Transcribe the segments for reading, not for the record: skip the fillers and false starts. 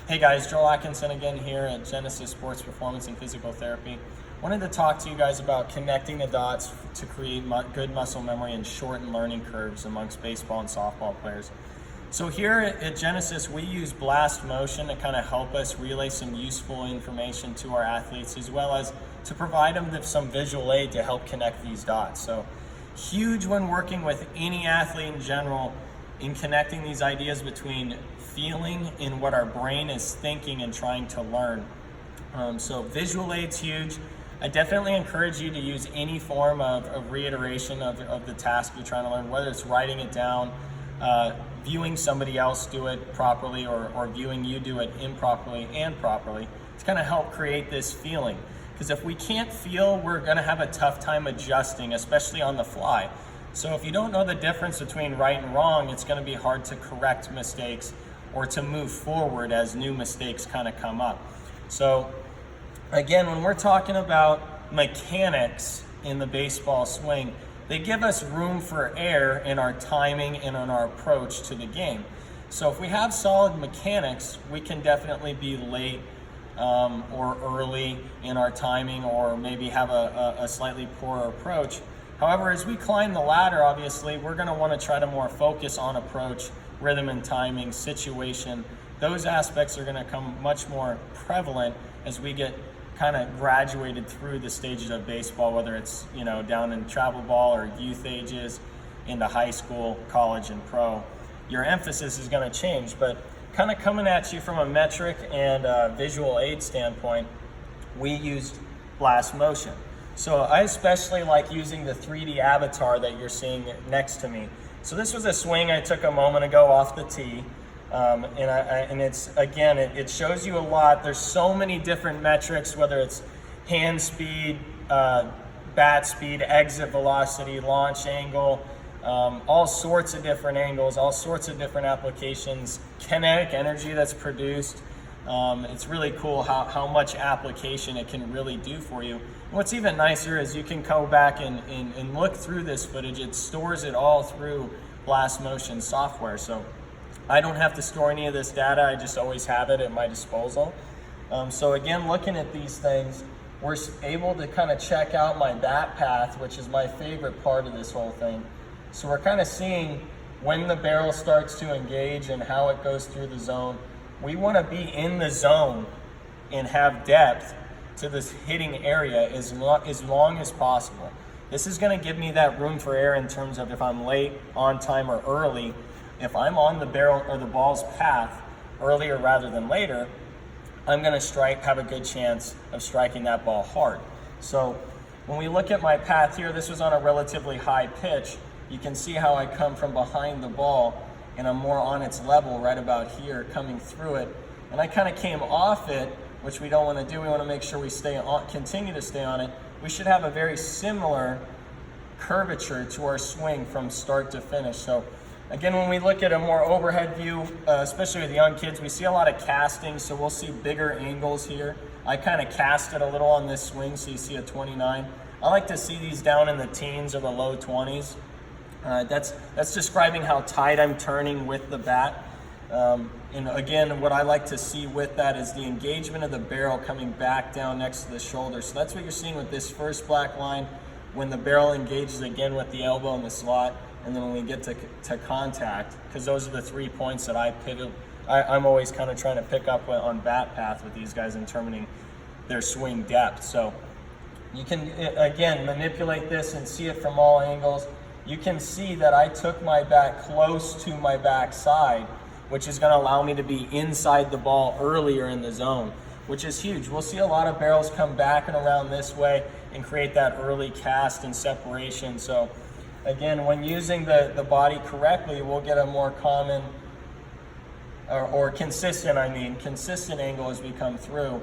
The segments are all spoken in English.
Hey guys, Joel Atkinson again here at Genesis Sports Performance and Physical Therapy. Wanted to talk to you guys about connecting the dots to create good muscle memory and shorten learning curves amongst baseball and softball players. So here at Genesis, we use Blast Motion to kind of help us relay some useful information to our athletes, as well as to provide them with some visual aid to help connect these dots. So huge when working with any athlete in general in connecting these ideas between feeling and what our brain is thinking and trying to learn. So visual aid's huge. I definitely encourage you to use any form of reiteration of the task you're trying to learn, whether it's writing it down, viewing somebody else do it properly, or viewing you do it improperly and properly, to kind of help create this feeling. Because if we can't feel, we're going to have a tough time adjusting, especially on the fly. So if you don't know the difference between right and wrong, it's going to be hard to correct mistakes or to move forward as new mistakes kind of come up. So again, when we're talking about mechanics in the baseball swing, they give us room for error in our timing and in our approach to the game. So if we have solid mechanics, we can definitely be late or early in our timing, or maybe have a slightly poorer approach. However, as we climb the ladder, obviously, we're going to want to try to more focus on approach, rhythm and timing, situation. Those aspects are going to come much more prevalent as we get kind of graduated through the stages of baseball, whether it's, down in travel ball or youth ages, into high school, college, and pro. Your emphasis is going to change, but kind of coming at you from a metric and visual aid standpoint, we used Blast Motion. So I especially like using the 3D avatar that you're seeing next to me. So this was a swing I took a moment ago off the tee. And it's, again, it shows you a lot. There's so many different metrics, whether it's hand speed, bat speed, exit velocity, launch angle, all sorts of different angles, all sorts of different applications, kinetic energy that's produced. It's really cool how much application it can really do for you. And what's even nicer is you can go back and look through this footage. It stores it all through Blast Motion software. So I don't have to store any of this data. I just always have it at my disposal. So again, looking at these things, we're able to kind of check out my bat path, which is my favorite part of this whole thing. So we're kind of seeing when the barrel starts to engage and how it goes through the zone. We want to be in the zone and have depth to this hitting area as long as possible. This is going to give me that room for error in terms of if I'm late, on time, or early. If I'm on the barrel or the ball's path earlier rather than later, I'm going to have a good chance of striking that ball hard. So when we look at my path here, this was on a relatively high pitch. You can see how I come from behind the ball and I'm more on its level right about here, coming through it. And I kind of came off it, which we don't want to do. We want to make sure we continue to stay on it. We should have a very similar curvature to our swing from start to finish. So again, when we look at a more overhead view, especially with young kids, we see a lot of casting, so we'll see bigger angles here. I kind of cast it a little on this swing, so you see a 29. I like to see these down in the teens or the low 20s. That's describing how tight I'm turning with the bat. And again, what I like to see with that is the engagement of the barrel coming back down next to the shoulder. So that's what you're seeing with this first black line, when the barrel engages again with the elbow in the slot, and then when we get to contact, because those are the 3 points that I'm always kind of trying to pick up on bat path with these guys in determining their swing depth. So you can, again, manipulate this and see it from all angles. You can see that I took my bat close to my backside, which is going to allow me to be inside the ball earlier in the zone, which is huge. We'll see a lot of barrels come back and around this way and create that early cast and separation. So again, when using the body correctly, we'll get a more common or consistent angle as we come through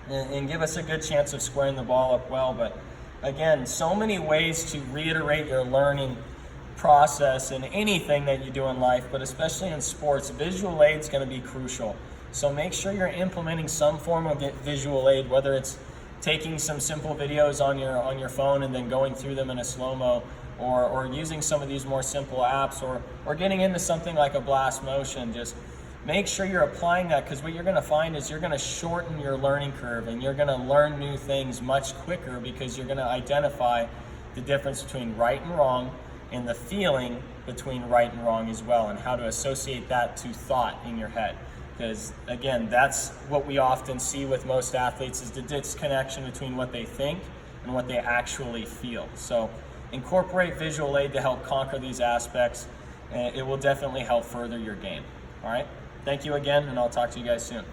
and give us a good chance of squaring the ball up well. But again, so many ways to reiterate your learning process in anything that you do in life, but especially in sports. Visual aid is going to be crucial. So make sure you're implementing some form of visual aid, whether it's taking some simple videos on your phone and then going through them in a slow-mo, or using some of these more simple apps, or getting into something like a Blast Motion. Just make sure you're applying that, because what you're going to find is you're going to shorten your learning curve and you're going to learn new things much quicker, because you're going to identify the difference between right and wrong and the feeling between right and wrong as well, and how to associate that to thought in your head. Because again, that's what we often see with most athletes, is the disconnection between what they think and what they actually feel. So incorporate visual aid to help conquer these aspects, and it will definitely help further your game. All right, thank you again, and I'll talk to you guys soon.